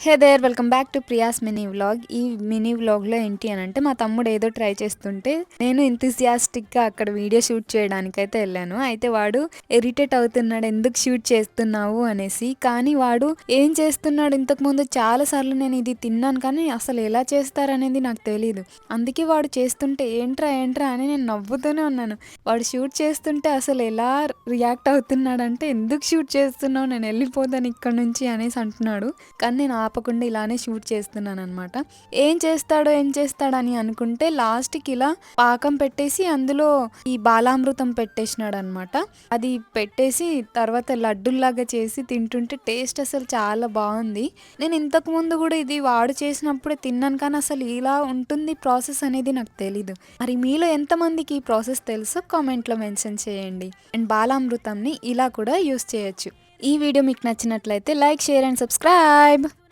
Hey there welcome back to Priya's mini vlog. ఈ mini వ్లాగ్లో ఏంటి అని అంటే మా తమ్ముడు ఏదో ట్రై చేస్తుంటే నేను ఎంతూసియాస్టిక్గా అక్కడ వీడియో షూట్ చేయడానికైతే వెళ్ళాను. అయితే వాడు ఇరిటేట్ అవుతున్నాడు, ఎందుకు షూట్ చేస్తున్నావు అనేసి. కానీ వాడు ఏం చేస్తున్నాడు, ఇంతకుముందు చాలాసార్లు నేను ఇది తిన్నాను కానీ అసలు ఎలా చేస్తారనేది నాకు తెలీదు. అందుకే వాడు చేస్తుంటే ఏంట్రా ఏంట్రా అని నేను నవ్వుతూనే ఉన్నాను. వాడు షూట్ చేస్తుంటే అసలు ఎలా రియాక్ట్ అవుతున్నాడంటే, ఎందుకు షూట్ చేస్తున్నావు, నేను వెళ్ళిపోతాను ఇక్కడ నుంచి అనేసి అంటున్నాడు. కానీ నేను ఆపకుండా ఇలానే షూట్ చేస్తున్నాను అనమాట. ఏం చేస్తాడని అనుకుంటే లాస్ట్కి ఇలా పాకం పెట్టేసి అందులో ఈ బాలామృతం పెట్టేసినాడు అనమాట. అది పెట్టేసి తర్వాత లడ్డుల్లాగా చేసి తింటుంటే టేస్ట్ అసలు చాలా బాగుంది. నేను ఇంతకు ముందు కూడా ఇది వాడు చేసినప్పుడే తిన్నాను కానీ అసలు ఇలా ఉంటుంది ప్రాసెస్ అనేది నాకు తెలీదు. మరి మీలో ఎంతమందికి ఈ ప్రాసెస్ తెలుసో కామెంట్లో మెన్షన్ చేయండి. అండ్ బాలామృతంని ఇలా కూడా యూస్ చేయొచ్చు. ఈ వీడియో మీకు నచ్చినట్లయితే లైక్, షేర్ అండ్ సబ్స్క్రైబ్.